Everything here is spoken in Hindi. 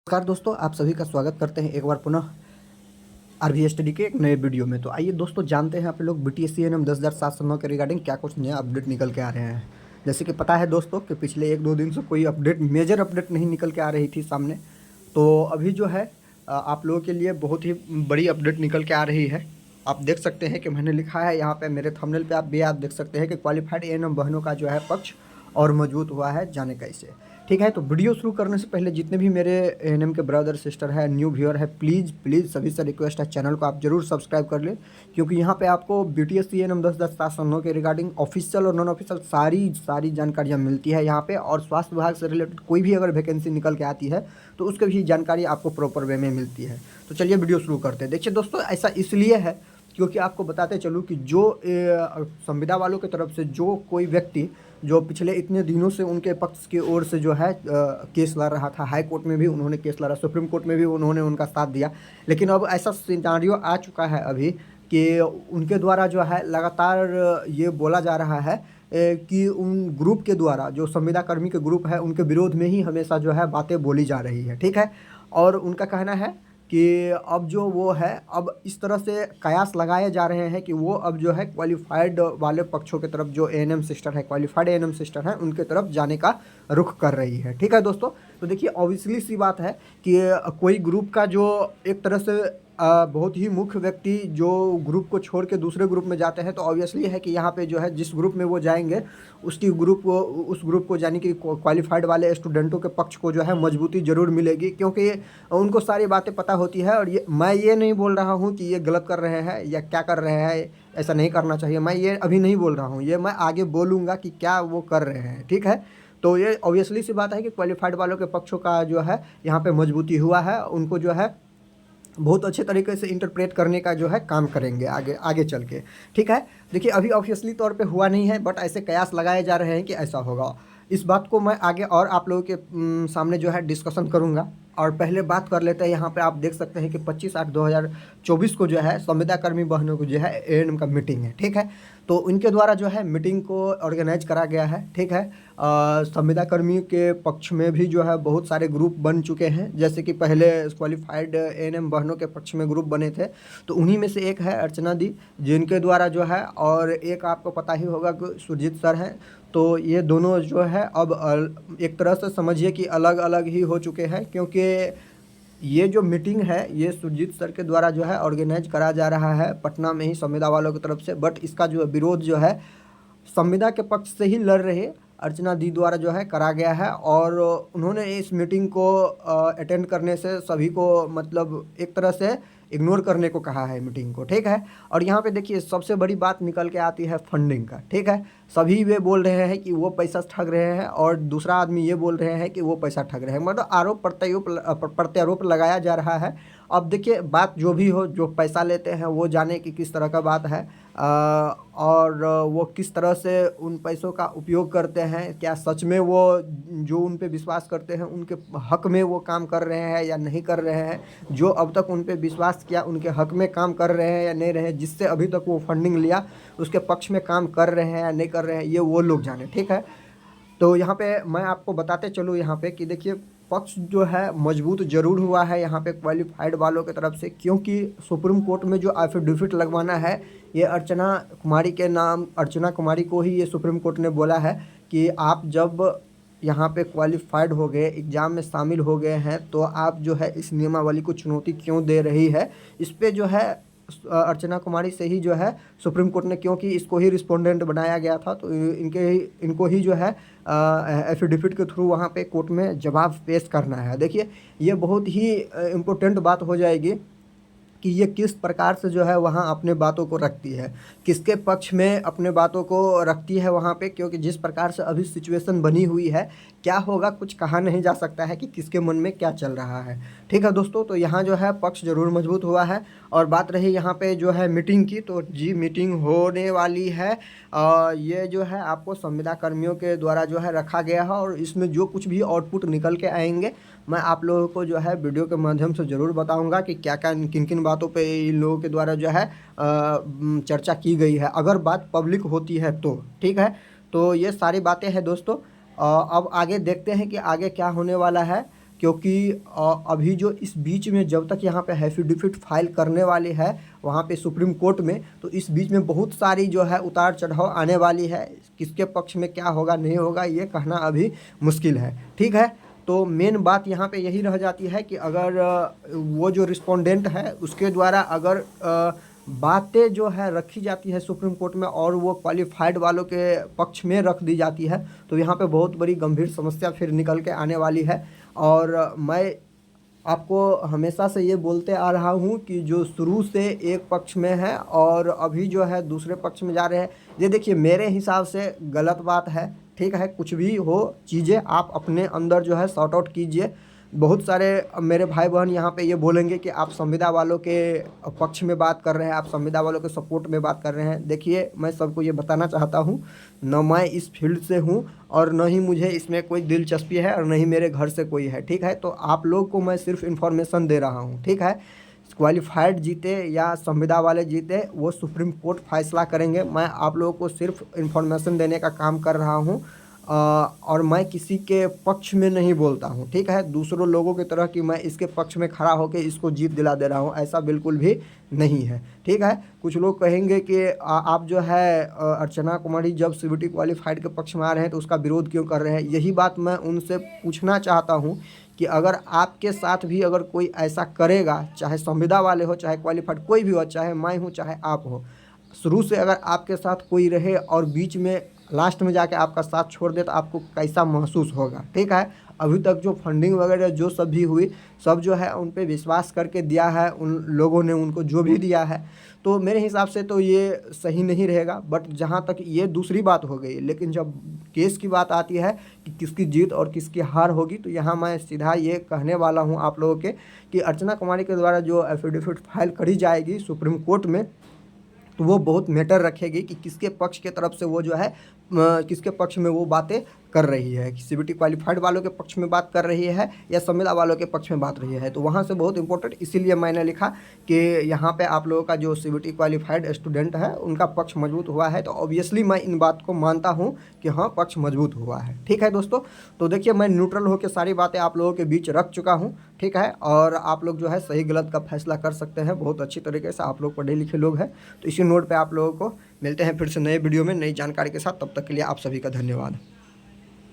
नमस्कार दोस्तों, आप सभी का स्वागत करते हैं एक बार पुनः आरवी स्टडी के एक नए वीडियो में। तो आइए दोस्तों जानते हैं आप लोग बीटीएस एएनएम 10,709 के रिगार्डिंग क्या कुछ नया अपडेट निकल के आ रहे हैं। जैसे कि पता है दोस्तों कि पिछले 1-2 दिन से कोई अपडेट मेजर अपडेट नहीं निकल के आ रही थी सामने। तो अभी जो है आप लोगों के लिए बहुत ही बड़ी अपडेट निकल के आ रही है। आप देख सकते हैं कि मैंने लिखा है यहाँ पे मेरे थंबनेल पे, आप देख सकते हैं कि क्वालिफाइड एएनएम बहनों का जो है पक्ष और मजबूत हुआ है, जाने कैसे। ठीक है, तो वीडियो शुरू करने से पहले जितने भी मेरे एएनएम के ब्रदर सिस्टर है, न्यू व्यूअर है, प्लीज़ सभी से रिक्वेस्ट है, चैनल को आप जरूर सब्सक्राइब कर लें, क्योंकि यहाँ पे आपको बीटीएस एएनएम 10,709 के रिगार्डिंग ऑफिशियल और नॉन ऑफिशियल सारी जानकारियाँ मिलती है यहाँ पे। और स्वास्थ्य विभाग से रिलेटेड कोई भी अगर वैकेंसी निकल के आती है तो उसकी भी जानकारी आपको प्रॉपर वे में मिलती है। तो चलिए वीडियो शुरू करते हैं। देखिए दोस्तों, ऐसा इसलिए है क्योंकि आपको बताते चलूँ कि जो संविदा वालों की तरफ से जो कोई व्यक्ति जो पिछले इतने दिनों से उनके पक्ष की ओर से जो है केस लड़ रहा था, हाई कोर्ट में भी उन्होंने केस लड़ा, सुप्रीम कोर्ट में भी उन्होंने उनका साथ दिया, लेकिन अब ऐसा सिनेरियो आ चुका है अभी कि उनके द्वारा जो है लगातार ये बोला जा रहा है कि उन ग्रुप के द्वारा, जो संविदा कर्मी के ग्रुप है, उनके विरोध में ही हमेशा जो है बातें बोली जा रही है। ठीक है, और उनका कहना है कि अब जो वो है, अब इस तरह से कयास लगाए जा रहे हैं कि वो अब जो है क्वालिफाइड वाले पक्षों की तरफ, जो एएनएम सिस्टर है, क्वालिफाइड एएनएम सिस्टर है, उनके तरफ जाने का रुख कर रही है। ठीक है दोस्तों, तो देखिए ऑब्वियसली सी बात है कि कोई ग्रुप का जो एक तरह से बहुत ही मुख्य व्यक्ति जो ग्रुप को छोड़ के दूसरे ग्रुप में जाते हैं, तो ऑब्वियसली है कि यहाँ पे जो है जिस ग्रुप में वो जाएंगे उस ग्रुप को यानी कि क्वालिफाइड वाले स्टूडेंटों के पक्ष को जो है मजबूती ज़रूर मिलेगी, क्योंकि उनको सारी बातें पता होती है। और मैं ये नहीं बोल रहा हूँ कि ये गलत कर रहे हैं या क्या कर रहे हैं, ऐसा नहीं करना चाहिए, मैं ये अभी नहीं बोल रहा हूँ, ये मैं आगे बोलूँगा कि क्या वो कर रहे हैं। ठीक है, तो ये ऑब्वियसली सी बात है कि क्वालिफाइड वालों के पक्षों का जो है यहाँ पे मजबूती हुआ है, उनको जो है बहुत अच्छे तरीके से इंटरप्रेट करने का जो है काम करेंगे आगे आगे चल के। ठीक है, देखिए अभी ऑब्वियसली तौर पे हुआ नहीं है, बट ऐसे कयास लगाए जा रहे हैं कि ऐसा होगा। इस बात को मैं आगे और आप लोगों के सामने जो है डिस्कशन करूंगा। और पहले बात कर लेते हैं, यहाँ पे आप देख सकते हैं कि 25/8/2024 को जो है संविदा कर्मी बहनों को जो है एएनएम का मीटिंग है। ठीक है, तो उनके द्वारा जो है मीटिंग को ऑर्गेनाइज करा गया है। ठीक है, संविदा कर्मी के पक्ष में भी जो है बहुत सारे ग्रुप बन चुके हैं, जैसे कि पहले क्वालिफाइड एएनएम बहनों के पक्ष में ग्रुप बने थे, तो उन्हीं में से एक है अर्चना दी, जिनके द्वारा जो है, और एक आपको पता ही होगा कि सुरजीत सर हैं। तो ये दोनों जो है अब एक तरह से समझिए कि अलग अलग ही हो चुके हैं, क्योंकि ये जो मीटिंग है ये सुरजीत सर के द्वारा जो है ऑर्गेनाइज करा जा रहा है पटना में ही संविदा वालों की तरफ से। बट इसका जो विरोध जो है संविदा के पक्ष से ही लड़ रहे अर्चना दी द्वारा जो है करा गया है। और उन्होंने इस मीटिंग को अटेंड करने से सभी को मतलब एक तरह से इग्नोर करने को कहा है मीटिंग को। ठीक है, और यहाँ पे देखिए सबसे बड़ी बात निकल के आती है फंडिंग का। ठीक है, सभी वे बोल रहे हैं कि वो पैसा ठग रहे हैं, और दूसरा आदमी ये बोल रहे हैं कि वो पैसा ठग रहे हैं, मतलब आरोप प्रत्यारोप लगाया जा रहा है। अब देखिए बात जो भी हो, जो पैसा लेते हैं वो जाने की किस तरह का बात है, और वो किस तरह से उन पैसों का उपयोग करते हैं, क्या सच में वो जो उन पे विश्वास करते हैं उनके हक में वो काम कर रहे हैं या नहीं कर रहे हैं, जो अब तक उन पे विश्वास किया उनके हक में काम कर रहे हैं या नहीं रहे, जिससे अभी तक वो फंडिंग लिया उसके पक्ष में काम कर रहे हैं या नहीं कर रहे हैं, ये वो लोग जाने। ठीक है, तो यहाँ पे मैं आपको बताते चलूँ यहाँ पे कि देखिए पक्ष जो है मजबूत जरूर हुआ है यहाँ पे क्वालिफाइड वालों की तरफ से, क्योंकि सुप्रीम कोर्ट में जो एफिडेविट लगवाना है ये अर्चना कुमारी के नाम, अर्चना कुमारी को ही ये सुप्रीम कोर्ट ने बोला है कि आप जब यहाँ पे क्वालिफाइड हो गए, एग्ज़ाम में शामिल हो गए हैं, तो आप जो है इस नियमावली को चुनौती क्यों दे रही है। इस पे जो है अर्चना कुमारी से ही जो है सुप्रीम कोर्ट ने, क्योंकि इसको ही रिस्पोंडेंट बनाया गया था, तो इनको ही जो है एफिडेविट के थ्रू वहाँ पे कोर्ट में जवाब पेश करना है। देखिए ये बहुत ही इम्पोर्टेंट बात हो जाएगी कि ये किस प्रकार से जो है वहाँ अपने बातों को रखती है, किसके पक्ष में अपने बातों को रखती है वहाँ पे, क्योंकि जिस प्रकार से अभी सिचुएशन बनी हुई है, क्या होगा कुछ कहा नहीं जा सकता है कि किसके मन में क्या चल रहा है। ठीक है दोस्तों, तो यहाँ जो है पक्ष ज़रूर मजबूत हुआ है। और बात रही यहाँ पे जो है मीटिंग की, तो जी मीटिंग होने वाली है। ये जो है आपको संविदा कर्मियों के द्वारा जो है रखा गया है, और इसमें जो कुछ भी आउटपुट निकल के आएंगे मैं आप लोगों को जो है वीडियो के माध्यम से ज़रूर बताऊंगा कि क्या क्या किन किन बातों पे इन लोगों के द्वारा जो है चर्चा की गई है, अगर बात पब्लिक होती है तो। ठीक है, तो ये सारी बातें हैं दोस्तों। अब आगे देखते हैं कि आगे क्या होने वाला है। क्योंकि अभी जो इस बीच में जब तक यहाँ पे एफिडेविट फाइल करने वाले है वहाँ पे सुप्रीम कोर्ट में, तो इस बीच में बहुत सारी जो है उतार चढ़ाव आने वाली है। किसके पक्ष में क्या होगा नहीं होगा ये कहना अभी मुश्किल है। ठीक है, तो मेन बात यहाँ पे यही रह जाती है कि अगर वो जो रिस्पोंडेंट है उसके द्वारा अगर बातें जो है रखी जाती है सुप्रीम कोर्ट में और वो क्वालिफाइड वालों के पक्ष में रख दी जाती है, तो यहाँ पे बहुत बड़ी गंभीर समस्या फिर निकल के आने वाली है। और मैं आपको हमेशा से ये बोलते आ रहा हूँ कि जो शुरू से एक पक्ष में है और अभी जो है दूसरे पक्ष में जा रहे हैं, ये देखिए मेरे हिसाब से गलत बात है। ठीक है, कुछ भी हो चीज़ें आप अपने अंदर जो है सॉर्ट आउट कीजिए। बहुत सारे मेरे भाई बहन यहाँ पे ये बोलेंगे कि आप संविदा वालों के पक्ष में बात कर रहे हैं, आप संविदा वालों के सपोर्ट में बात कर रहे हैं। देखिए मैं सबको ये बताना चाहता हूँ, न मैं इस फील्ड से हूँ और न ही मुझे इसमें कोई दिलचस्पी है और न ही मेरे घर से कोई है। ठीक है, तो आप लोग को मैं सिर्फ इन्फॉर्मेशन दे रहा हूँ। ठीक है, क्वालिफाइड जीते या संविदा वाले जीते वो सुप्रीम कोर्ट फैसला करेंगे। मैं आप लोगों को सिर्फ इन्फॉर्मेशन देने का काम कर रहा हूँ और मैं किसी के पक्ष में नहीं बोलता हूँ। ठीक है, दूसरों लोगों की तरह कि मैं इसके पक्ष में खड़ा होकर इसको जीत दिला दे रहा हूँ, ऐसा बिल्कुल भी नहीं है। ठीक है, कुछ लोग कहेंगे कि आप जो है अर्चना कुमारी जब सीबीटी क्वालिफाइड के पक्ष में आ रहे हैं तो उसका विरोध क्यों कर रहे हैं। यही बात मैं उनसे पूछना चाहता हूँ कि अगर आपके साथ भी अगर कोई ऐसा करेगा, चाहे संविदा वाले हो चाहे क्वालिफाइड कोई भी हो, चाहे मैं हूँ चाहे आप हो, शुरू से अगर आपके साथ कोई रहे और बीच में लास्ट में जाके आपका साथ छोड़ दे तो आपको कैसा महसूस होगा। ठीक है, अभी तक जो फंडिंग वगैरह जो सब भी हुई सब जो है उन पे विश्वास करके दिया है उन लोगों ने, उनको जो भी दिया है, तो मेरे हिसाब से तो ये सही नहीं रहेगा। बट जहाँ तक ये दूसरी बात हो गई, लेकिन जब केस की बात आती है कि किसकी जीत और किसकी हार होगी, तो यहाँ मैं सीधा ये कहने वाला हूँ आप लोगों के कि अर्चना कुमारी के द्वारा जो एफिडेविट फाइल करी जाएगी सुप्रीम कोर्ट में, तो वो बहुत मैटर रखेगी कि किसके पक्ष के तरफ से वो जो है किसके पक्ष में वो बातें कर रही है, कि सीबीटी क्वालिफाइड वालों के पक्ष में बात कर रही है या संविदा वालों के पक्ष में बात रही है। तो वहाँ से बहुत इंपॉर्टेंट, इसीलिए मैंने लिखा कि यहाँ पे आप लोगों का जो सीबीटी क्वालिफाइड स्टूडेंट है उनका पक्ष मजबूत हुआ है, तो ऑब्वियसली मैं इन बात को मानता हूँ कि हाँ पक्ष मजबूत हुआ है। ठीक है दोस्तों, तो देखिए मैं न्यूट्रल होकर सारी बातें आप लोगों के बीच रख चुका हूँ। ठीक है, और आप लोग जो है सही गलत का फैसला कर सकते हैं बहुत अच्छी तरीके से, आप लोग पढ़े लिखे लोग हैं। तो इसी नोट पे आप लोगों को मिलते हैं फिर से नए वीडियो में नई जानकारी के साथ। तब तक के लिए आप सभी का धन्यवाद।